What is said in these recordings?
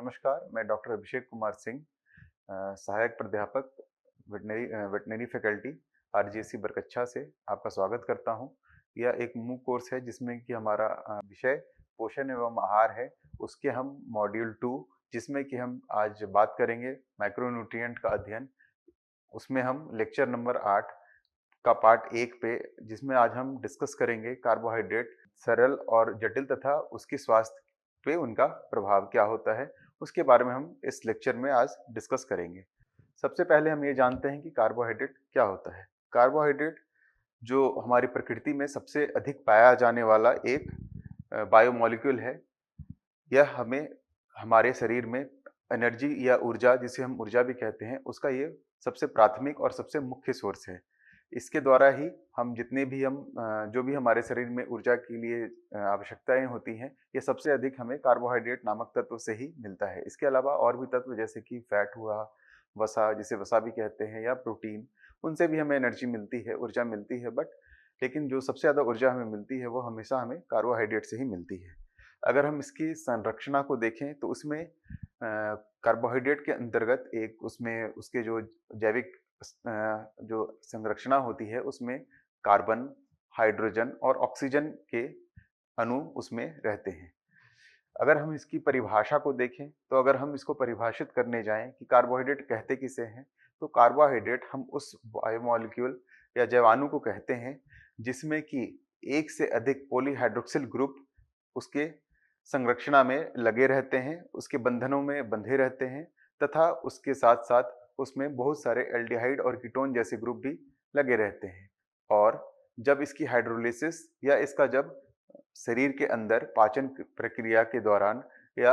नमस्कार, मैं डॉक्टर अभिषेक कुमार सिंह, सहायक प्राध्यापक वेटनरी फैकल्टी आरजीएससी बरकच्छा से आपका स्वागत करता हूं। यह एक मूक कोर्स है जिसमें कि हमारा विषय पोषण एवं आहार है। उसके हम मॉड्यूल 2 जिसमें कि हम आज बात करेंगे माइक्रोन्यूट्रिएंट का अध्ययन। उसमें हम लेक्चर नंबर 8 का पार्ट 1 पे जिसमें आज हम डिस्कस करेंगे कार्बोहाइड्रेट सरल और जटिल तथा उसके स्वास्थ्य पे उनका प्रभाव क्या होता है, उसके बारे में हम इस लेक्चर में आज डिस्कस करेंगे। सबसे पहले हम ये जानते हैं कि कार्बोहाइड्रेट क्या होता है। कार्बोहाइड्रेट जो हमारी प्रकृति में सबसे अधिक पाया जाने वाला एक बायोमॉलिक्यूल है। यह हमें हमारे शरीर में एनर्जी या ऊर्जा, जिसे हम ऊर्जा भी कहते हैं, उसका ये सबसे प्राथमिक और सबसे मुख्य सोर्स है। इसके द्वारा ही हम जितने भी जो भी हमारे शरीर में ऊर्जा के लिए आवश्यकताएं होती हैं, ये सबसे अधिक हमें कार्बोहाइड्रेट नामक तत्व से ही मिलता है। इसके अलावा और भी तत्व जैसे कि फैट हुआ, वसा जिसे वसा भी कहते हैं, या प्रोटीन, उनसे भी हमें एनर्जी मिलती है, ऊर्जा मिलती है। लेकिन जो सबसे ज़्यादा ऊर्जा हमें मिलती है वो हमेशा हमें कार्बोहाइड्रेट से ही मिलती है। अगर हम इसकी संरचना को देखें तो उसमें कार्बोहाइड्रेट के अंतर्गत एक उसमें उसके जो जैविक जो संरचना होती है उसमें कार्बन, हाइड्रोजन और ऑक्सीजन के अणु उसमें रहते हैं। अगर हम इसकी परिभाषा को देखें तो अगर हम इसको परिभाषित करने जाएं कि कार्बोहाइड्रेट कहते किसे हैं, तो कार्बोहाइड्रेट हम उस बायोमॉलिक्यूल या जैवाणु को कहते हैं जिसमें कि एक से अधिक पॉलीहाइड्रोक्सिल ग्रुप उसके संरचना में लगे रहते हैं, उसके बंधनों में बंधे रहते हैं, तथा उसके साथ साथ उसमें बहुत सारे एल्डिहाइड और कीटोन जैसे ग्रुप भी लगे रहते हैं। और जब इसकी हाइड्रोलिसिस या इसका जब शरीर के अंदर पाचन प्रक्रिया के दौरान या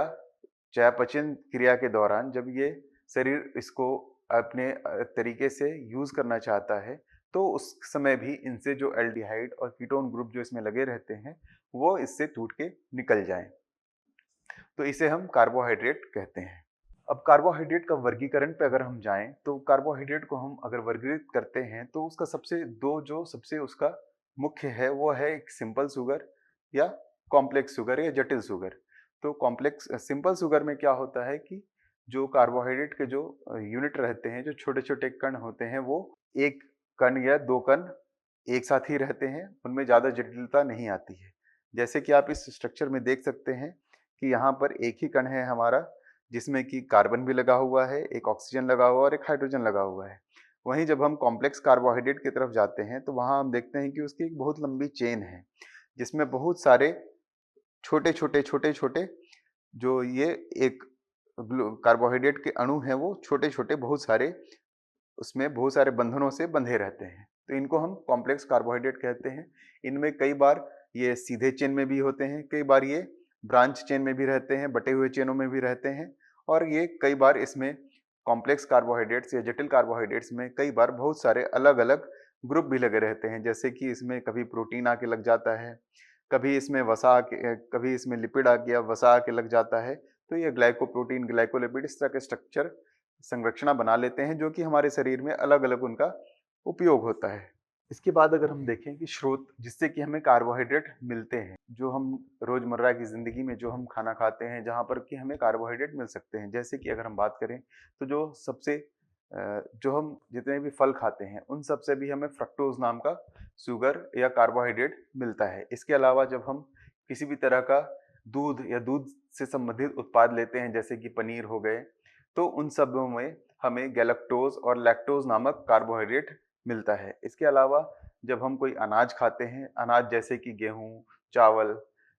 चयापचय क्रिया के दौरान जब ये शरीर इसको अपने तरीके से यूज करना चाहता है, तो उस समय भी इनसे जो एल्डिहाइड और कीटोन ग्रुप जो इसमें लगे रहते हैं वो इससे टूट के निकल जाएं, तो इसे हम कार्बोहाइड्रेट कहते हैं। अब कार्बोहाइड्रेट का वर्गीकरण पे अगर हम जाएं तो कार्बोहाइड्रेट को हम अगर वर्गीकृत करते हैं तो उसका सबसे उसका मुख्य है वो है एक सिंपल शुगर या कॉम्प्लेक्स शुगर या जटिल शुगर। तो कॉम्प्लेक्स सिंपल शुगर में क्या होता है कि जो कार्बोहाइड्रेट के जो यूनिट रहते हैं, जो छोटे छोटे कण होते हैं, वो एक कण या दो कण एक साथ ही रहते हैं, उनमें ज्यादा जटिलता नहीं आती है। जैसे कि आप इस स्ट्रक्चर में देख सकते हैं कि यहाँ पर एक ही कण है हमारा, जिसमें कि कार्बन भी लगा हुआ है, एक ऑक्सीजन लगा हुआ है और एक हाइड्रोजन लगा हुआ है। वहीं जब हम कॉम्प्लेक्स कार्बोहाइड्रेट की तरफ जाते हैं तो वहाँ हम देखते हैं कि उसकी एक बहुत लंबी चेन है, जिसमें बहुत सारे छोटे-छोटे जो ये एक कार्बोहाइड्रेट के अणु हैं, वो छोटे-छोटे बहुत सारे उसमें बहुत सारे बंधनों से बंधे रहते हैं। तो इनको हम कॉम्प्लेक्स कार्बोहाइड्रेट कहते हैं। इनमें कई बार ये सीधे चेन में भी होते हैं, कई बार ये ब्रांच चेन में भी रहते हैं, बटे हुए चेनों में भी रहते हैं, और ये कई बार इसमें कॉम्प्लेक्स कार्बोहाइड्रेट्स या जटिल कार्बोहाइड्रेट्स में कई बार बहुत सारे अलग-अलग ग्रुप भी लगे रहते हैं। जैसे कि इसमें कभी प्रोटीन आके लग जाता है, कभी इसमें कभी इसमें लिपिड आ गया, वसा आके लग जाता है। तो ये ग्लाइकोप्रोटीन, ग्लाइकोलिपिड इस तरह के स्ट्रक्चर संरचना बना लेते हैं, जो कि हमारे शरीर में अलग-अलग उनका उपयोग होता है। इसके बाद अगर हम देखें कि स्रोत जिससे कि हमें कार्बोहाइड्रेट मिलते हैं, जो हम रोजमर्रा की जिंदगी में जो हम खाना खाते हैं, जहाँ पर कि हमें कार्बोहाइड्रेट मिल सकते हैं। जैसे कि अगर हम बात करें तो जो हम जितने भी फल खाते हैं उन सब से भी हमें फ्रक्टोज नाम का शुगर या कार्बोहाइड्रेट मिलता है। इसके अलावा जब हम किसी भी तरह का दूध या दूध से संबंधित उत्पाद लेते हैं, जैसे कि पनीर हो गए, तो उन सब में हमें गैलेक्टोज और लैक्टोज नामक कार्बोहाइड्रेट मिलता है। इसके अलावा जब हम कोई अनाज खाते हैं, अनाज जैसे कि गेहूं, चावल,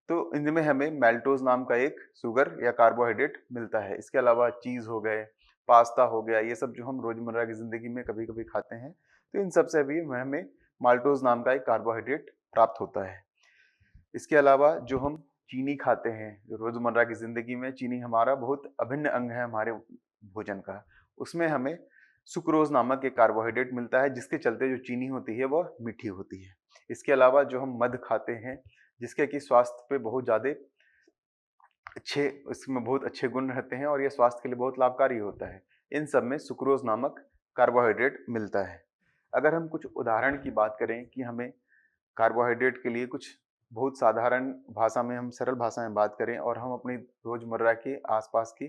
तो इनमें हमें मैल्टोज नाम का एक शुगर या कार्बोहाइड्रेट मिलता है। इसके अलावा चीज हो गए, पास्ता हो गया, ये सब जो हम रोजमर्रा की जिंदगी में कभी कभी खाते हैं, तो इन सब से भी हमें माल्टोज नाम का एक कार्बोहाइड्रेट प्राप्त होता है। इसके अलावा जो हम चीनी खाते हैं, रोजमर्रा की जिंदगी में चीनी हमारा बहुत अभिन्न अंग है हमारे भोजन का। उसमें हमें सुक्रोज नामक एक कार्बोहाइड्रेट मिलता है, जिसके चलते जो चीनी होती है वह मीठी होती है। इसके अलावा जो हम मध खाते हैं, जिसके कि स्वास्थ्य पे बहुत ज्यादा अच्छे इसमें बहुत अच्छे गुण रहते हैं और ये स्वास्थ्य के लिए बहुत लाभकारी होता है। इन सब में सुक्रोज नामक कार्बोहाइड्रेट मिलता है। अगर हम कुछ उदाहरण की बात करें कि हमें कार्बोहाइड्रेट के लिए कुछ बहुत साधारण भाषा में, हम सरल भाषा में बात करें और हम अपनी रोजमर्रा के आसपास की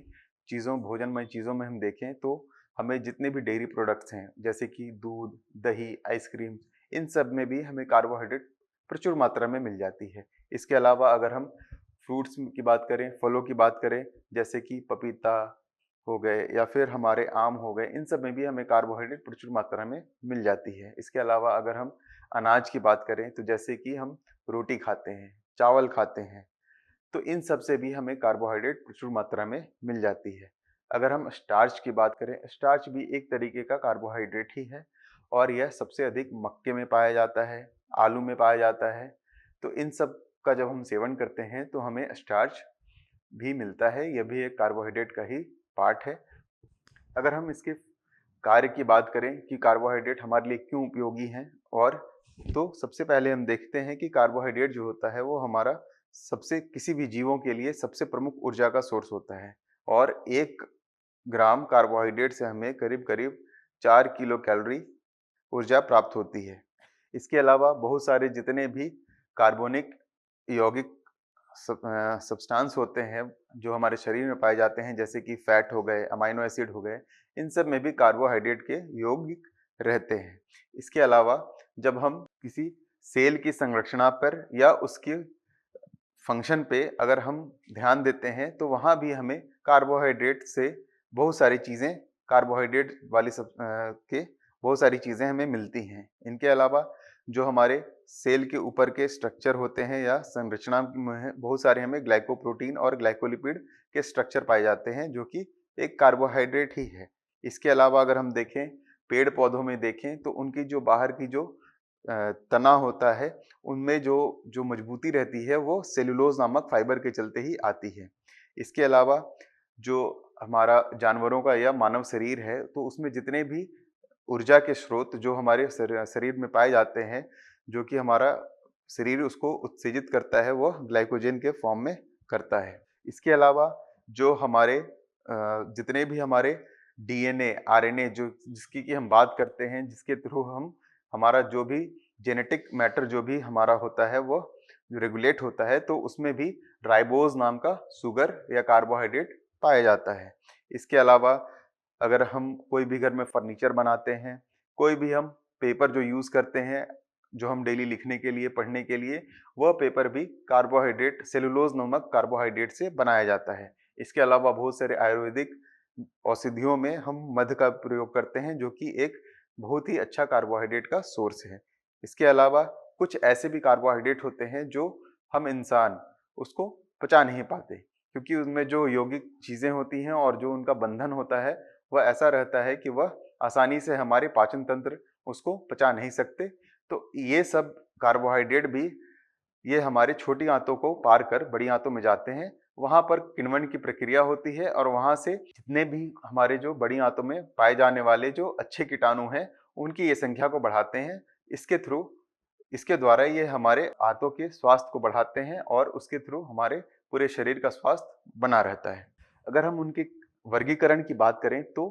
भोजनमय चीज़ों में हम देखें तो हमें जितने भी डेयरी प्रोडक्ट्स हैं जैसे कि दूध, दही, आइसक्रीम, इन सब में भी हमें कार्बोहाइड्रेट प्रचुर मात्रा में मिल जाती है। इसके अलावा अगर हम फ्रूट्स की बात करें, फलों की बात करें, जैसे कि पपीता हो गए या फिर हमारे आम हो गए, इन सब में भी हमें कार्बोहाइड्रेट प्रचुर मात्रा में मिल जाती है। इसके अलावा अगर हम अनाज की बात करें तो जैसे कि हम रोटी खाते हैं, चावल खाते हैं, तो इन सब से भी हमें कार्बोहाइड्रेट प्रचुर मात्रा में मिल जाती है। अगर हम स्टार्च की बात करें, स्टार्च भी एक तरीके का कार्बोहाइड्रेट ही है और यह सबसे अधिक मक्के में पाया जाता है, आलू में पाया जाता है। तो इन सब का जब हम सेवन करते हैं तो हमें स्टार्च भी मिलता है, यह भी एक कार्बोहाइड्रेट का ही पार्ट है। अगर हम इसके कार्य की बात करें कि कार्बोहाइड्रेट हमारे लिए क्यों उपयोगी हैं, और तो सबसे पहले हम देखते हैं कि कार्बोहाइड्रेट जो होता है वो हमारा सबसे किसी भी जीवों के लिए सबसे प्रमुख ऊर्जा का सोर्स होता है और 1 ग्राम कार्बोहाइड्रेट से हमें करीब-करीब 4 किलो कैलोरी ऊर्जा प्राप्त होती है। इसके अलावा बहुत सारे जितने भी कार्बनिक यौगिक सब्सटेंस होते हैं जो हमारे शरीर में पाए जाते हैं, जैसे कि फैट हो गए, अमाइनो एसिड हो गए, इन सब में भी कार्बोहाइड्रेट के यौगिक रहते हैं। इसके अलावा जब हम किसी सेल की संरचना पर या उसके फंक्शन पे अगर हम ध्यान देते हैं तो वहाँ भी हमें कार्बोहाइड्रेट से बहुत सारी चीज़ें कार्बोहाइड्रेट वाली के बहुत सारी चीज़ें हमें मिलती हैं। इनके अलावा जो हमारे सेल के ऊपर के स्ट्रक्चर होते हैं या संरचना में बहुत सारे हमें ग्लाइकोप्रोटीन और ग्लाइकोलिपिड के स्ट्रक्चर पाए जाते हैं जो कि एक कार्बोहाइड्रेट ही है। इसके अलावा अगर हम देखें, पेड़ पौधों में देखें तो उनकी जो बाहर की जो तना होता है, उनमें जो जो मजबूती रहती है वो सेल्यूलोज नामक फाइबर के चलते ही आती है। इसके अलावा जो हमारा जानवरों का या मानव शरीर है तो उसमें जितने भी ऊर्जा के स्रोत जो हमारे शरीर में पाए जाते हैं, जो कि हमारा शरीर उसको उत्तेजित करता है, वो ग्लाइकोजन के फॉर्म में करता है। इसके अलावा जो हमारे जितने भी हमारे डीएनए, आरएनए जो जिसकी कि हम बात करते हैं, जिसके थ्रू हम हमारा जो भी जेनेटिक मैटर जो भी हमारा होता है वो रेगुलेट होता है, तो उसमें भी राइबोज नाम का शुगर या कार्बोहाइड्रेट पाया जाता है। इसके अलावा अगर हम कोई भी घर में फर्नीचर बनाते हैं, कोई भी हम पेपर जो यूज़ करते हैं, जो हम डेली लिखने के लिए, पढ़ने के लिए, वह पेपर भी कार्बोहाइड्रेट सेलुलोज नामक कार्बोहाइड्रेट से बनाया जाता है। इसके अलावा बहुत सारे आयुर्वेदिक औषधियों में हम मध का प्रयोग करते हैं जो कि एक बहुत ही अच्छा कार्बोहाइड्रेट का सोर्स है। इसके अलावा कुछ ऐसे भी कार्बोहाइड्रेट होते हैं जो हम इंसान उसको पचा नहीं पाते, क्योंकि उनमें जो यौगिक चीज़ें होती हैं और जो उनका बंधन होता है वह ऐसा रहता है कि वह आसानी से हमारे पाचन तंत्र उसको पचा नहीं सकते। तो ये सब कार्बोहाइड्रेट भी ये हमारे छोटी आंतों को पार कर बड़ी आंतों में जाते हैं। वहाँ पर किण्वन की प्रक्रिया होती है और वहाँ से जितने भी हमारे जो बड़ी आंतों में पाए जाने वाले जो अच्छे कीटाणु हैं, उनकी ये संख्या को बढ़ाते हैं। इसके थ्रू इसके द्वारा ये हमारे आंतों के स्वास्थ्य को बढ़ाते हैं और उसके थ्रू हमारे पूरे शरीर का स्वास्थ्य बना रहता है। अगर हम उनके वर्गीकरण की बात करें तो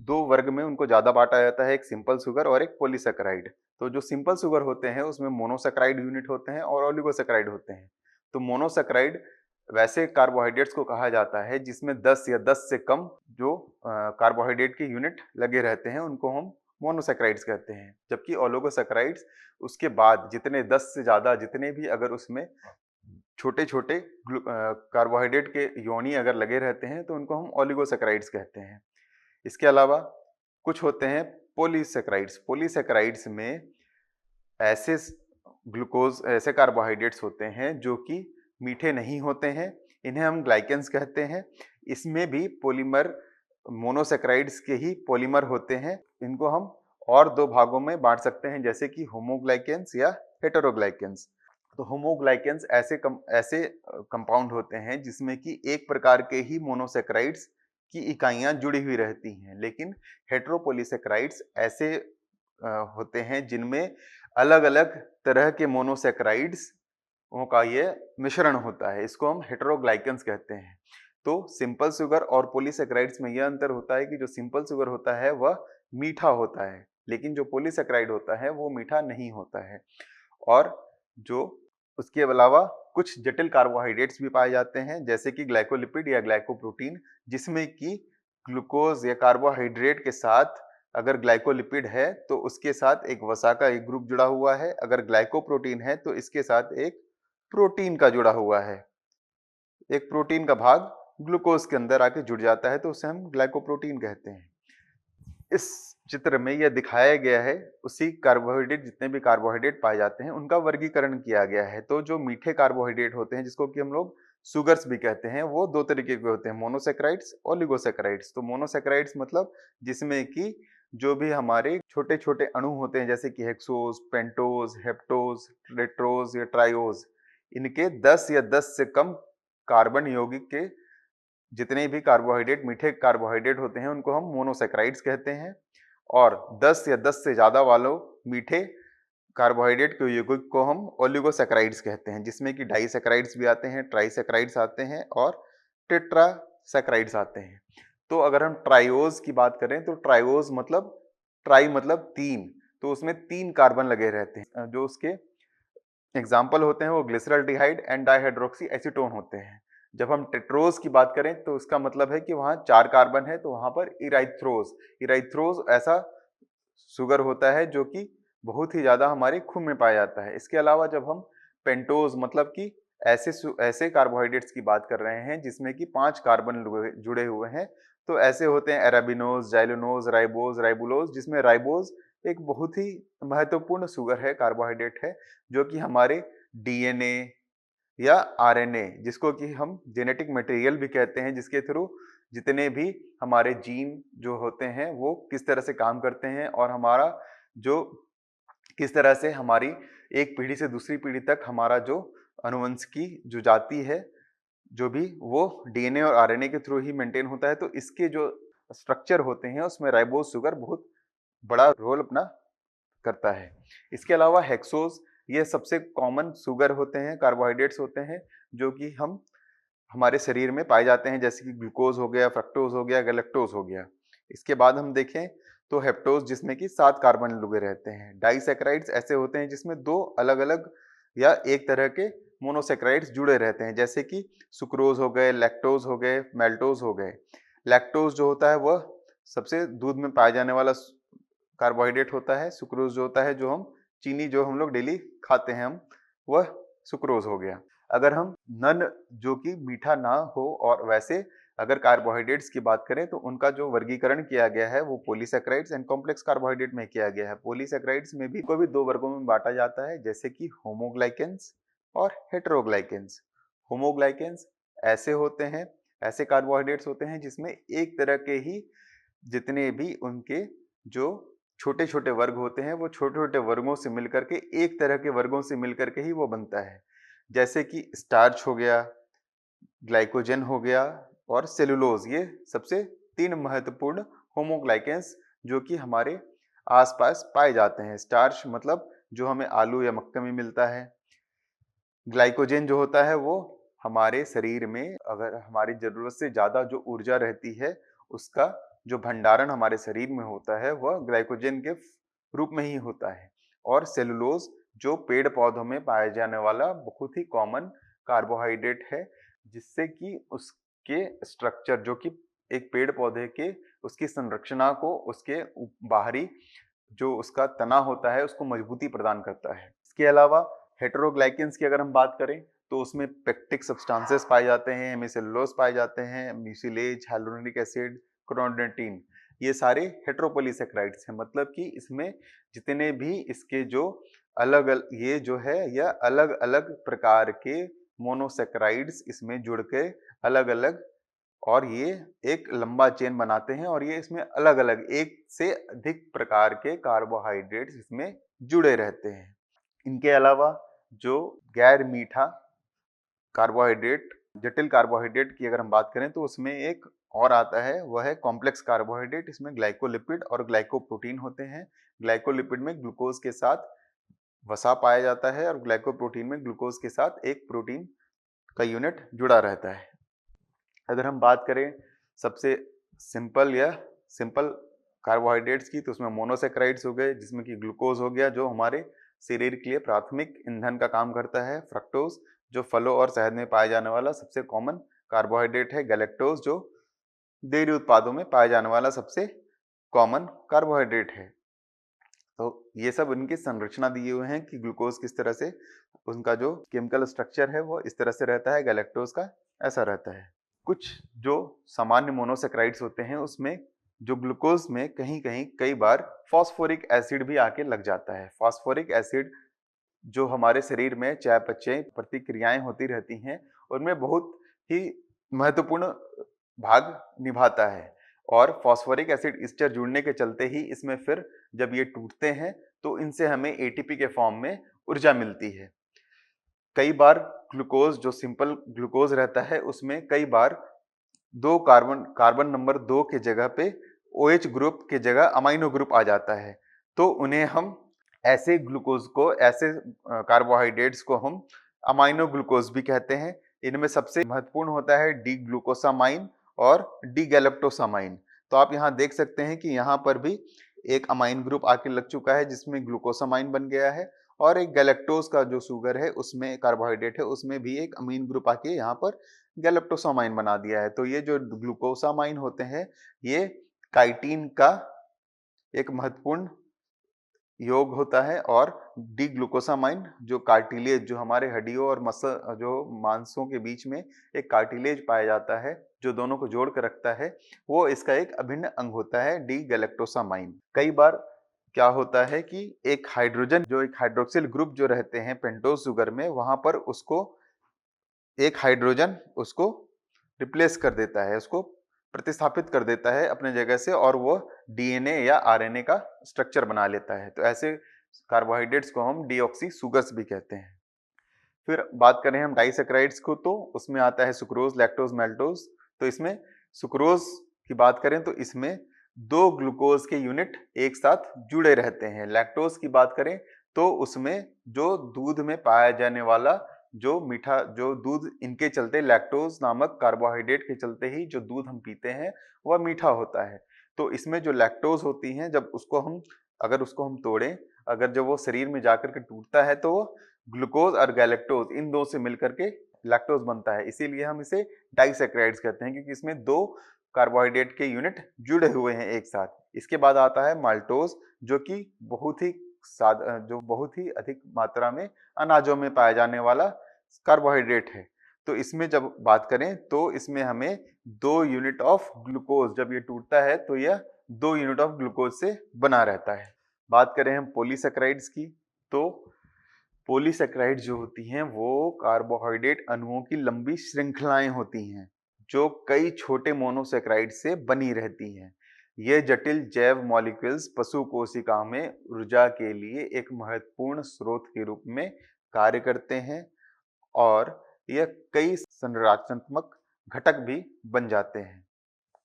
2 वर्ग में उनको ज़्यादा बाँटा जाता है, एक सिंपल शुगर और एक पॉलीसैकेराइड। तो जो सिंपल शुगर होते हैं उसमें मोनोसैकेराइड यूनिट होते हैं और ओलिगोसैकेराइड होते हैं। तो मोनोसैकेराइड वैसे कार्बोहाइड्रेट्स को कहा जाता है जिसमें 10 या 10 से कम जो कार्बोहाइड्रेट के यूनिट लगे रहते हैं, उनको हम मोनोसैकेराइड्स कहते हैं। जबकि ओलिगोसैकेराइड्स उसके बाद जितने 10 से ज़्यादा जितने भी अगर उसमें छोटे-छोटे कार्बोहाइड्रेट के योनी अगर लगे रहते हैं तो उनको हम ओलिगोसैकेराइड्स कहते हैं। इसके अलावा कुछ होते हैं पॉलीसैकेराइड्स। पॉलीसैकेराइड्स में ऐसे ऐसे कार्बोहाइड्रेट्स होते हैं जो कि मीठे नहीं होते हैं, इन्हें हम ग्लाइकेंस कहते हैं। इसमें भी पॉलीमर मोनोसैकेराइड्स के ही पॉलीमर होते हैं। इनको हम और 2 भागों में बाँट सकते हैं, जैसे कि होमोग्लाइकेंस या हेटेरोग्लाइकेंस। तो होमोग्लाइकेंस ऐसे कंपाउंड होते हैं जिसमें कि एक प्रकार के ही मोनोसैकेराइड्स की इकाइयाँ जुड़ी हुई रहती हैं, लेकिन हेटेरोपॉलीसैकेराइड्स ऐसे होते हैं जिनमें अलग-अलग तरह के मोनोसैकेराइड्स का ये मिश्रण होता है। इसको हम हेटेरोग्लाइकेंस कहते हैं। तो सिंपल शुगर और पॉलीसैकेराइड्स में यह अंतर होता है कि जो सिंपल शुगर होता है वह मीठा होता है, लेकिन जो पॉलीसैकेराइड होता है वो मीठा नहीं होता है। और जो उसके अलावा कुछ जटिल कार्बोहाइड्रेट्स भी पाए जाते हैं जैसे कि ग्लाइकोलिपिड या ग्लाइकोप्रोटीन, जिसमें कि ग्लूकोज या कार्बोहाइड्रेट के साथ अगर ग्लाइकोलिपिड है तो उसके साथ एक वसा का एक ग्रुप जुड़ा हुआ है, अगर ग्लाइकोप्रोटीन है तो इसके साथ एक प्रोटीन का जुड़ा हुआ है, एक प्रोटीन का भाग ग्लूकोज के अंदर आके जुड़ जाता है तो उसे हम ग्लाइकोप्रोटीन कहते हैं। इस चित्र में यह दिखाया गया है उसी कार्बोहाइड्रेट, जितने भी कार्बोहाइड्रेट पाए जाते हैं उनका वर्गीकरण किया गया है। तो जो मीठे कार्बोहाइड्रेट होते हैं जिसको कि हम लोग सुगर्स भी कहते हैं, वो दो तरीके के होते हैं, मोनोसेक्राइड्स, ओलिगोसेक्राइड्स। तो मोनोसेक्राइड्स मतलब जिसमें कि जो भी हमारे छोटे छोटे अणु होते हैं जैसे कि हेक्सोज, पेंटोज, हेप्टोज, टेट्रोज या ट्राइओज, इनके 10 या 10 से कम कार्बन यौगिक के जितने भी कार्बोहाइड्रेट, मीठे कार्बोहाइड्रेट होते हैं उनको हम मोनोसेक्राइड्स कहते हैं। और 10 या 10 से ज्यादा वालों मीठे कार्बोहाइड्रेट के यौगिक को हम ओलिगोसेक्राइड्स कहते हैं, जिसमें कि डाइसेक्राइड्स भी आते हैं, ट्राइसेक्राइड्स आते हैं और टेट्रासेक्राइड्स आते हैं। तो अगर हम ट्राइओज की बात करें तो ट्राइओज मतलब, ट्राई मतलब 3, तो उसमें 3 कार्बन लगे रहते हैं। जो उसके एग्जाम्पल होते हैं वो ग्लिसरॉल्डिहाइड एंड डाइहाइड्रोक्सी एसीटोन होते हैं। जब हम टेट्रोज की बात करें तो उसका मतलब है कि वहां 4 कार्बन है, तो वहां पर इराइथ्रोज ऐसा शुगर होता है जो कि बहुत ही ज्यादा हमारे खून में पाया जाता है। इसके अलावा जब हम पेंटोज मतलब कि ऐसे कार्बोहाइड्रेट्स की बात कर रहे हैं जिसमें कि 5 कार्बन जुड़े हुए हैं, तो ऐसे होते हैं एराबिनोज, जाइलोनोज, राइबोज, राइबुलोज, जिसमें राइबोज एक बहुत ही महत्वपूर्ण शुगर है, कार्बोहाइड्रेट है, जो कि हमारे डीएनए या आरएनए, जिसको कि हम जेनेटिक मटेरियल भी कहते हैं, जिसके थ्रू जितने भी हमारे जीन जो होते हैं वो किस तरह से काम करते हैं और हमारा जो किस तरह से हमारी एक पीढ़ी से दूसरी पीढ़ी तक हमारा जो अनुवंशिकी जो जाति है, जो भी वो डीएनए और आरएनए के थ्रू ही मेंटेन होता है। तो इसके जो स्ट्रक्चर होते हैं उसमें राइबोज शुगर बहुत बड़ा रोल अपना करता है। इसके अलावा हेक्सोज, ये सबसे कॉमन शुगर होते हैं, कार्बोहाइड्रेट्स होते हैं जो कि हम हमारे शरीर में पाए जाते हैं, जैसे कि ग्लूकोज हो गया, फ्रक्टोज हो गया, गैलेक्टोज हो गया। इसके बाद हम देखें तो हेप्टोज, जिसमें कि 7 कार्बन लुगे रहते हैं। डाइसेक्राइड्स ऐसे होते हैं जिसमें 2 अलग अलग या एक तरह के मोनोसेक्राइड्स जुड़े रहते हैं, जैसे कि सुक्रोज हो गए, लैक्टोज हो गए, मेल्टोज हो गए। लैक्टोज जो होता है वह सबसे दूध में पाए जाने वाला कार्बोहाइड्रेट होता है। सुक्रोज जो होता है, जो हम चीनी जो हम लोग डेली खाते हैं हम, वह सुक्रोज हो गया। अगर हम नन जो कि मीठा ना हो और वैसे अगर कार्बोहाइड्रेट्स की बात करें तो उनका जो वर्गीकरण किया गया है वो पॉलीसेक्राइड्स एंड कॉम्प्लेक्स कार्बोहाइड्रेट में किया गया है। पॉलीसेक्राइड्स में भी को भी 2 वर्गों में बांटा जाता है, जैसे कि होमोग्लाइकेंस और हेटेरोग्लाइकेंस। होमोग्लाइकेंस ऐसे होते हैं, ऐसे कार्बोहाइड्रेट्स होते हैं जिसमें एक तरह के ही जितने भी उनके जो छोटे छोटे वर्ग होते हैं वो छोटे छोटे वर्गों से मिलकर के एक तरह के वर्गों से मिलकर के ही वो बनता है, जैसे कि स्टार्च हो गया, ग्लाइकोजन हो गया और सेलुलोज। ये सबसे 3 महत्वपूर्ण होमोग्लाइकेंस जो कि हमारे आसपास पाए जाते हैं। स्टार्च मतलब जो हमें आलू या मक्के में मिलता है। ग्लाइकोजन जो होता है वो हमारे शरीर में अगर हमारी जरूरत से ज्यादा जो ऊर्जा रहती है उसका जो भंडारण हमारे शरीर में होता है वह ग्लाइकोजन के रूप में ही होता है। और सेलुलोज जो पेड़ पौधों में पाया जाने वाला बहुत ही कॉमन कार्बोहाइड्रेट है, जिससे कि उसके स्ट्रक्चर जो कि एक पेड़ पौधे के उसकी संरचना को, उसके बाहरी जो उसका तना होता है उसको मजबूती प्रदान करता है। इसके अलावा हेटेरोग्लाइकेंस की अगर हम बात करें तो उसमें पेक्टिक सब्सटेंसेस पाए जाते हैं, हेमिसेलुलोज पाए जाते हैं, म्यूसिलेज, hyaluronic एसिड, क्रोनोडेंटिन। ये सारे हेटेरोपॉलीसेक्राइड्स हैं, मतलब कि इसमें जितने भी इसके जो अलग ये जो है यह अलग अलग प्रकार के मोनोसेक्राइड्स इसमें जुड़ के अलग अलग, और ये एक लंबा चेन बनाते हैं और ये इसमें अलग अलग एक से अधिक प्रकार के कार्बोहाइड्रेट्स इसमें जुड़े रहते हैं। इनके अलावा जो गैर मीठा कार्बोहाइड्रेट, जटिल कार्बोहाइड्रेट की अगर हम बात करें तो उसमें एक और आता है, वह है कॉम्प्लेक्स कार्बोहाइड्रेट। इसमें ग्लाइकोलिपिड और ग्लाइकोप्रोटीन होते हैं। ग्लाइकोलिपिड में ग्लूकोज के साथ वसा पाया जाता है और ग्लाइकोप्रोटीन में ग्लूकोज के साथ एक प्रोटीन का यूनिट जुड़ा रहता है। अगर हम बात करें सबसे सिंपल कार्बोहाइड्रेट्स की, तो उसमें मोनोसेक्राइड्स हो गए, जिसमें कि ग्लूकोज हो गया जो हमारे शरीर के लिए प्राथमिक ईंधन का काम करता है। फ्रक्टोज जो फलों और शहद में पाया जाने वाला सबसे कॉमन कार्बोहाइड्रेट है। गैलेक्टोज जो डेयरी उत्पादों में पाया जाने वाला सबसे कॉमन कार्बोहाइड्रेट है। तो ये सब इनकी संरचना दिए हुए हैं कि ग्लूकोज किस तरह से, उनका जो केमिकल स्ट्रक्चर है वो इस तरह से रहता है, गैलेक्टोज का ऐसा रहता है। कुछ जो सामान्य मोनोसेक्राइड्स होते हैं उसमें जो ग्लूकोज में कहीं कहीं कई बार फास्फोरिक एसिड भी आके लग जाता है। फास्फोरिक एसिड जो हमारे शरीर में चयापचय प्रतिक्रियाएं होती रहती हैं उनमें बहुत ही महत्वपूर्ण भाग निभाता है। और फास्फोरिक एसिड इस्टर जुड़ने के चलते ही इसमें फिर जब ये टूटते हैं तो इनसे हमें एटीपी के फॉर्म में ऊर्जा मिलती है। कई बार ग्लूकोज जो सिंपल ग्लूकोज रहता है उसमें कई बार दो कार्बन नंबर 2 के जगह पे OH ग्रुप के जगह अमाइनो ग्रुप आ जाता है। तो उन्हें हम ऐसे ग्लूकोज को, ऐसे कार्बोहाइड्रेट्स को हम अमाइनो ग्लूकोज भी कहते हैं। इनमें सबसे महत्वपूर्ण होता है डी ग्लूकोसामाइन और डी गैलेक्टोसामाइन। तो आप यहाँ देख सकते हैं कि यहाँ पर भी एक अमाइन ग्रुप आके लग चुका है जिसमें ग्लूकोसामाइन बन गया है, और एक गैलेक्टोज का जो शुगर है उसमें कार्बोहाइड्रेट है उसमें भी एक अमीन ग्रुप आके यहाँ पर गैलेक्टोसामाइन बना दिया है। तो ये जो ग्लूकोसामाइन होते हैं ये काइटिन का एक महत्वपूर्ण योग होता है, और डी ग्लूकोसामाइन जो कार्टिलेज, जो हमारे हड्डियों और मसल, जो मांसों के बीच में एक कार्टिलेज पाया जाता है जो दोनों को जोड़ कर रखता है, वो इसका एक अभिन्न अंग होता है डी गैलेक्टोसामाइन। कई बार क्या होता है कि एक हाइड्रोजन, जो एक हाइड्रोक्सिल ग्रुप जो रहते हैं पेंटोज शुगर में, वहां पर उसको एक हाइड्रोजन उसको रिप्लेस कर देता है, उसको प्रतिस्थापित कर देता है अपने जगह से, और वो डीएनए या आरएनए का स्ट्रक्चर बना लेता है। तो ऐसे कार्बोहाइड्रेट्स को हम डीऑक्सी शुगर्स भी कहते हैं। फिर बात करें हम डाइसेक्राइड्स को, तो उसमें आता है सुक्रोज, लैक्टोज, मैल्टोज। तो इसमें सुक्रोज की बात करें तो इसमें दो ग्लूकोज के यूनिट एक साथ जुड़े रहते हैं। लैक्टोज की बात करें तो उसमें जो दूध में पाया जाने वाला जो मीठा, जो दूध, इनके चलते लैक्टोज नामक कार्बोहाइड्रेट के चलते ही जो दूध हम पीते हैं वह मीठा होता है। तो इसमें जो लैक्टोज होती हैं, जब उसको हम, अगर उसको हम तोड़ें, अगर जब वो शरीर में जाकर के टूटता है तो ग्लूकोज और गैलेक्टोज इन दो से मिलकर के लैक्टोज बनता है। इसीलिए हम इसे डाइसेक्राइड्स कहते हैं, क्योंकि इसमें दो कार्बोहाइड्रेट के यूनिट जुड़े हुए हैं एक साथ। इसके बाद आता है माल्टोज, जो कि जो बहुत ही अधिक मात्रा में अनाजों में पाया जाने वाला कार्बोहाइड्रेट है। तो इसमें जब बात करें तो इसमें हमें 2 यूनिट ऑफ ग्लूकोज, जब ये टूटता है तो यह 2 यूनिट ऑफ ग्लूकोज से बना रहता है। बात करें हम पॉलीसेक्राइड्स की, तो पॉलीसेक्राइड जो होती हैं वो कार्बोहाइड्रेट अणुओं की लंबी श्रृंखलाएं होती हैं जो कई छोटे मोनोसेक्राइड से बनी रहती हैं। ये जटिल जैव मॉलिक्यूल्स पशु कोशिका में ऊर्जा के लिए एक महत्वपूर्ण स्रोत के रूप में कार्य करते हैं, और यह कई संरचनात्मक घटक भी बन जाते हैं।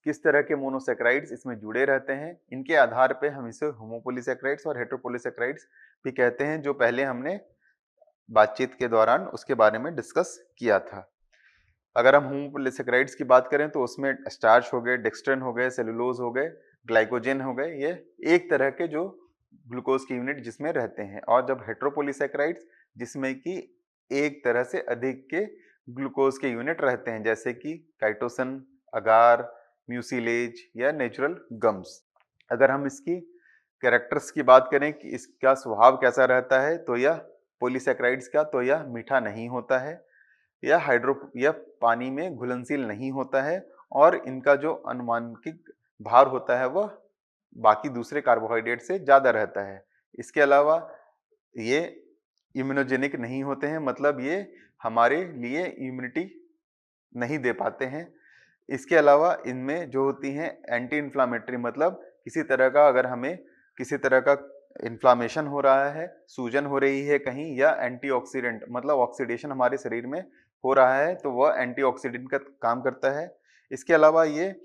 किस तरह के मोनोसेक्राइड्स इसमें जुड़े रहते हैं, इनके आधार पे हम इसे होमोपोलीसेक्राइड्स और हेटेरोपोलीसेक्राइड्स भी कहते हैं, जो पहले हमने बातचीत के दौरान उसके बारे में डिस्कस किया था। अगर हम होमोपोलीसेक्राइड्स की बात करें तो उसमें स्टार्च हो गए, डेक्सट्रिन हो गए, सेलुलोज हो गए, ग्लाइकोजेन हो गए, ये एक तरह के जो ग्लूकोज की यूनिट जिसमें रहते हैं। और जब हेटेरोपोलीसेक्राइड्स, जिसमें कि एक तरह से अधिक के ग्लूकोज के यूनिट रहते हैं, जैसे कि काइटोसन, अगार, म्यूसिलेज या नेचुरल गम्स। अगर हम इसकी कैरेक्टर्स की बात करें कि इसका स्वभाव कैसा रहता है, तो यह पॉलीसेक्राइड्स का, तो यह मीठा नहीं होता है, यह पानी में घुलनशील नहीं होता है, और इनका जो अनुमानिक भार होता है वह बाकी दूसरे कार्बोहाइड्रेट से ज्यादा रहता है। इसके अलावा ये इम्यूनोजेनिक नहीं होते हैं, मतलब ये हमारे लिए इम्यूनिटी नहीं दे पाते हैं। इसके अलावा इनमें जो होती हैं एंटी इन्फ्लामेटरी, मतलब किसी तरह का, अगर हमें किसी तरह का इन्फ्लामेशन हो रहा है, सूजन हो रही है कहीं, या एंटीऑक्सीडेंट मतलब ऑक्सीडेशन हमारे शरीर में हो रहा है, तो वह एंटीऑक्सीडेंट का काम करता है। इसके अलावा ये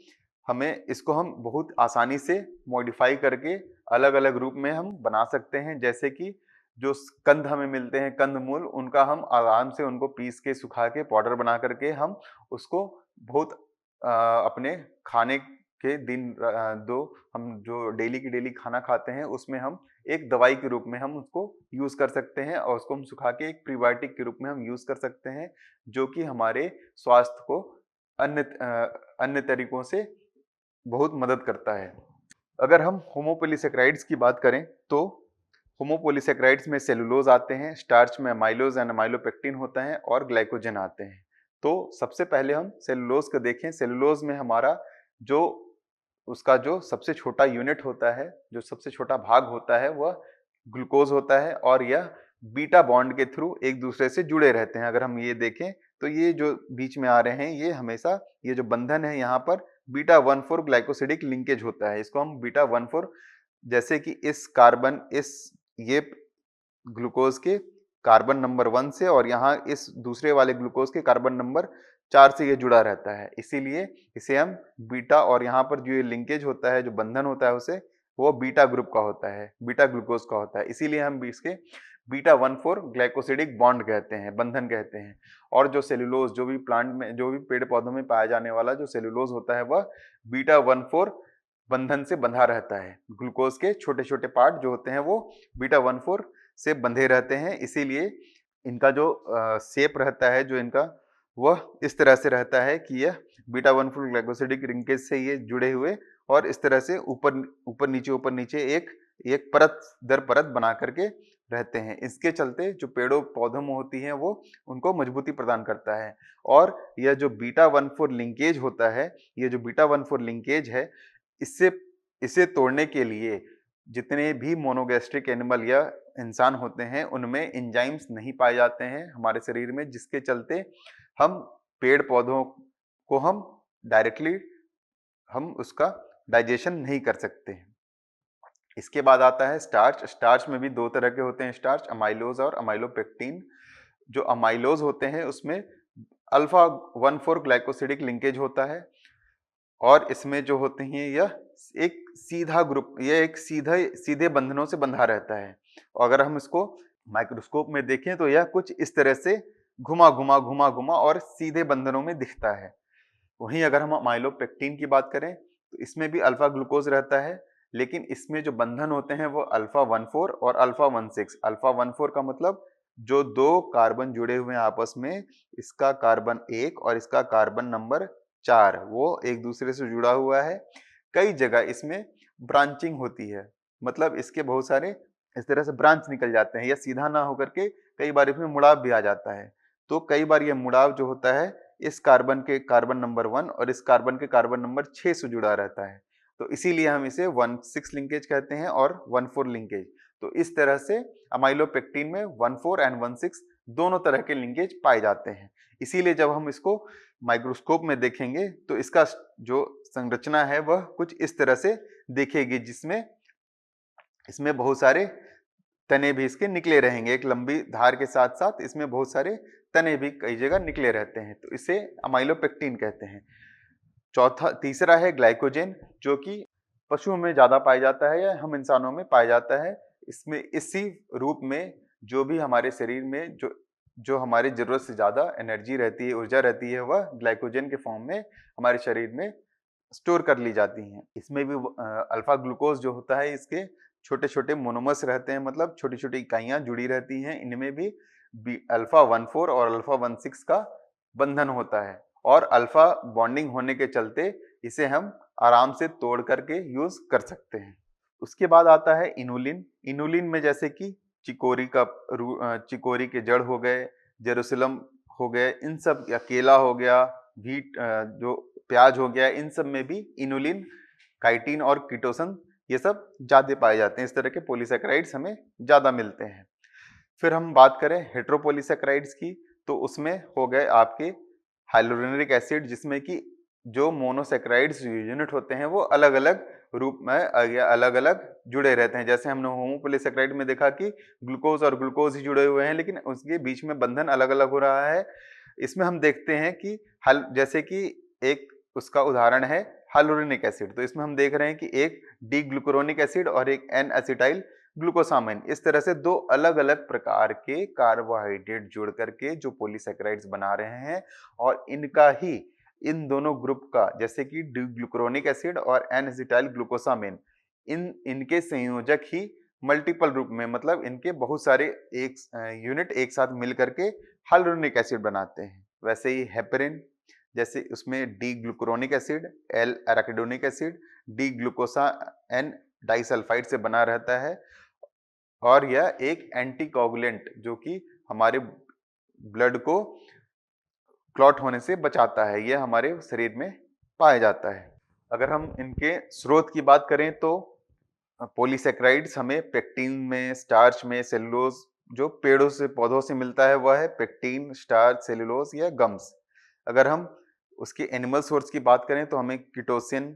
हमें, इसको हम बहुत आसानी से मॉडिफाई करके अलग अलग रूप में हम बना सकते हैं। जैसे कि जो कंद हमें मिलते हैं, कंद मूल, उनका हम आराम से उनको पीस के, सुखा के पाउडर बना करके हम उसको बहुत अपने खाने के दिन दो, हम जो डेली की डेली खाना खाते हैं उसमें हम एक दवाई के रूप में हम उसको यूज कर सकते हैं और उसको हम सुखा के एक प्रीबायोटिक के रूप में हम यूज कर सकते हैं, जो कि हमारे स्वास्थ्य को अन्य तरीकों से बहुत मदद करता है। अगर हम होमोपोलीसेकेराइड्स की बात करें तो होमोपोलीसेकेराइड्स में सेलुलोज आते हैं, स्टार्च में अमाइलोज एंड अमाइलोपेक्टिन होता है और ग्लाइकोजन आते हैं। तो सबसे पहले हम सेलुलोज को देखें। सेलुलोज में हमारा जो उसका जो सबसे छोटा यूनिट होता है, जो सबसे छोटा भाग होता है, वह ग्लूकोज होता है और यह बीटा बॉन्ड के थ्रू एक दूसरे से जुड़े रहते हैं। अगर हम ये देखें तो ये जो बीच में आ रहे हैं, ये हमेशा ये जो बंधन है यहाँ पर बीटा 1,4 ग्लाइकोसिडिक लिंकेज होता है। इसको हम बीटा 1,4, जैसे कि इस कार्बन ये ग्लूकोज के कार्बन नंबर 1 से और यहाँ इस दूसरे वाले ग्लूकोज के कार्बन नंबर 4 से ये जुड़ा रहता है, इसीलिए इसे हम बीटा, और यहाँ पर जो ये लिंकेज होता है, जो बंधन होता है उसे, वो बीटा ग्रुप का होता है, बीटा ग्लूकोज का होता है, इसीलिए हम इसके बीटा 1,4 ग्लाइकोसिडिक बॉन्ड कहते हैं, बंधन कहते हैं। और जो सेलुलोज, जो भी प्लांट में, जो भी पेड़ पौधों में पाया जाने वाला जो सेलुलोज होता है, वह बीटा 1,4 बंधन से बंधा रहता है। ग्लूकोज के छोटे छोटे पार्ट जो होते हैं वो बीटा 1,4 से बंधे रहते हैं, इसीलिए इनका जो शेप रहता है, जो इनका, वह इस तरह से रहता है कि यह बीटा 1,4 ग्लाइकोसिडिक लिंकेज से ये जुड़े हुए और इस तरह से ऊपर नीचे एक परत दर परत बना करके रहते हैं। इसके चलते जो पेड़ों पौधों में होती हैं वो उनको मजबूती प्रदान करता है। और यह जो बीटा 1,4 लिंकेज होता है, ये जो बीटा 1,4 लिंकेज है, इसे तोड़ने के लिए जितने भी मोनोगैस्ट्रिक एनिमल या इंसान होते हैं उनमें एंजाइम्स नहीं पाए जाते हैं हमारे शरीर में, जिसके चलते हम पेड़ पौधों को हम डायरेक्टली उसका डाइजेशन नहीं कर सकते हैं। इसके बाद आता है स्टार्च। स्टार्च में भी दो तरह के होते हैं स्टार्च, अमाइलोज और अमाइलोपेक्टिन। जो अमाइलोज होते हैं उसमें अल्फा 1,4 ग्लाइकोसिडिक लिंकेज होता है और इसमें जो होते हैं यह एक सीधा ग्रुप, यह एक सीधे बंधनों से बंधा रहता है। और अगर हम इसको माइक्रोस्कोप में देखें तो यह कुछ इस तरह से घुमा घुमा और सीधे बंधनों में दिखता है। वहीं अगर हम अमाइलोपेक्टिन की बात करें तो इसमें भी अल्फा ग्लूकोज रहता है, लेकिन इसमें जो बंधन होते हैं वो अल्फा 1,4 और अल्फा 1,6। अल्फा 1,4 का मतलब जो दो कार्बन जुड़े हुए हैं आपस में, इसका कार्बन 1 और इसका कार्बन नंबर 4, वो एक दूसरे से जुड़ा हुआ है। कई जगह इसमें ब्रांचिंग होती है, मतलब इसके बहुत सारे इस तरह से ब्रांच निकल जाते हैं, या सीधा ना होकर के कई बार इसमें मुड़ाव भी आ जाता है। तो कई बार ये मुड़ाव जो होता है इस कार्बन के कार्बन नंबर 1 और इस कार्बन के कार्बन नंबर 6 से जुड़ा रहता है, तो इसीलिए हम इसे 1,6 लिंकेज कहते हैं और 1,4 लिंकेज। तो इस तरह से अमाइलोपेक्टिन में 1,4 एंड 1,6 दोनों तरह के लिंकेज पाए जाते हैं। इसीलिए जब हम इसको माइक्रोस्कोप में देखेंगे तो इसका जो संरचना है वह कुछ इस तरह से दिखेगी, जिसमें इसमें बहुत सारे तने भी इसके निकले रहेंगे। एक लंबी धार के साथ साथ इसमें बहुत सारे तने भी कई जगह निकले रहते हैं, तो इसे अमाइलोपेक्टिन कहते हैं। तीसरा है ग्लाइकोजन, जो कि पशुओं में ज्यादा पाया जाता है या हम इंसानों में पाया जाता है। इसमें इसी रूप में जो भी हमारे शरीर में जो हमारी जरूरत से ज्यादा एनर्जी रहती है, ऊर्जा रहती है, वह ग्लाइकोजन के फॉर्म में हमारे शरीर में स्टोर कर ली जाती हैं। इसमें भी अल्फा ग्लूकोज जो होता है, इसके छोटे छोटे मोनोमर्स रहते हैं, मतलब छोटी छोटी इकाइयां जुड़ी रहती हैं। इनमें भी अल्फा 1,4 और अल्फा 1,6 का बंधन होता है और अल्फा बॉन्डिंग होने के चलते इसे हम आराम से तोड़ करके यूज कर सकते हैं। उसके बाद आता है इनुलिन। इनुलिन में जैसे कि चिकोरी के जड़ हो गए, जेरूसलम हो गए, इन सब, या केला हो गया, बीट जो प्याज हो गया, इन सब में भी इनुलिन, काइटिन और कीटोसन ये सब ज्यादा पाए जाते हैं। इस तरह के पॉलीसैकेराइड्स हमें ज्यादा मिलते हैं। फिर हम बात करें हेट्रोपॉलीसैकेराइड्स की, तो उसमें हो गए आपके हाइलोरेनिक एसिड, जिसमें कि जो मोनोसैकेराइड्स यूनिट होते हैं वो अलग अलग रूप में अलग अलग जुड़े रहते हैं। जैसे हमने होमोपॉलीसैकेराइड में देखा कि ग्लूकोज और ग्लूकोज ही जुड़े हुए हैं, लेकिन उसके बीच में बंधन अलग अलग हो रहा है। इसमें हम देखते हैं कि जैसे कि एक उसका उदाहरण है हाइलोरेनिक एसिड, तो इसमें हम देख रहे हैं कि एक डी ग्लूकुरोनिक एसिड और एक एन एसिटाइल ग्लूकोसामाइन, इस तरह से दो अलग अलग प्रकार के कार्बोहाइड्रेट जुड़ करके जो पॉलीसैकेराइड्स बना रहे हैं, और इनका ही इन दोनों ग्रुप का, जैसे कि डी ग्लूकुरोनिक एसिड और एन एसिटाइल ग्लूकोसामाइन, इनके संयोजक ही मल्टीपल रूप में, मतलब इनके बहुत सारे एक यूनिट एक साथ मिल करके हाइलुरोनिक एसिड बनाते हैं। वैसे ही हेपरिन, जैसे उसमें D glucuronic acid, L arachidonic acid, D glucosa N disulphide से बना रहता है, और यह एक एंटीकोगुलेंट जो कि हमारे ब्लड को क्लॉट होने से बचाता है, यह हमारे शरीर में पाया जाता है। अगर हम इनके स्रोत की बात करें तो पॉलीसेक्राइड्स हमें पेक्टिन में, स्टार्च में, सेलुलोज जो पेड़ों से पौधों से मिलता है वह है पेक्टिन, स्टार्च, सेलुलोज या गम्स। अगर हम उसके एनिमल सोर्स की बात करें तो हमें किटोसिन,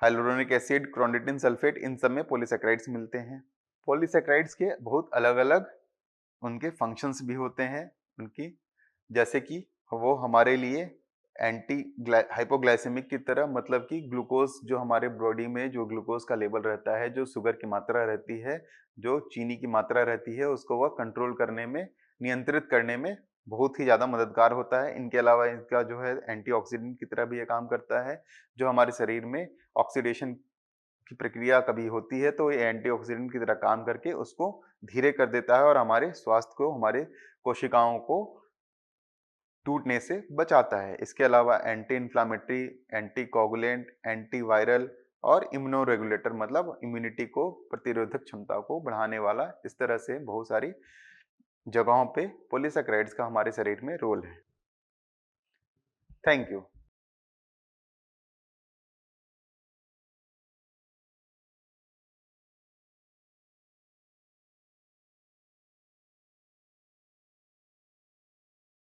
हाइलुरोनिक एसिड, क्रोनिटिन सल्फेट, इन सब में पॉलीसेक्राइड्स मिलते हैं। पॉलीसेक्राइड्स के बहुत अलग अलग उनके फंक्शंस भी होते हैं उनकी, जैसे कि वो हमारे लिए एंटी हाइपोग्लाइसेमिक की तरह, मतलब कि ग्लूकोज जो हमारे बॉडी में जो ग्लूकोज का लेवल रहता है, जो शुगर की मात्रा रहती है, जो चीनी की मात्रा रहती है, उसको वह कंट्रोल करने में, नियंत्रित करने में बहुत ही ज्यादा मददगार होता है। इनके अलावा इनका जो है एंटीऑक्सीडेंट की तरह भी ये काम करता है, जो हमारे शरीर में ऑक्सीडेशन की प्रक्रिया कभी होती है तो ये एंटीऑक्सीडेंट की तरह काम करके उसको धीरे कर देता है और हमारे स्वास्थ्य को, हमारे कोशिकाओं को टूटने से बचाता है। इसके अलावा anti inflammatory, anti coagulant, anti viral और इम्यूनो रेगुलेटर, मतलब इम्यूनिटी को, प्रतिरोधक क्षमता को बढ़ाने वाला, इस तरह से बहुत सारी जगहों पे पॉलीसैकेराइड्स का हमारे शरीर में रोल है। Thank you.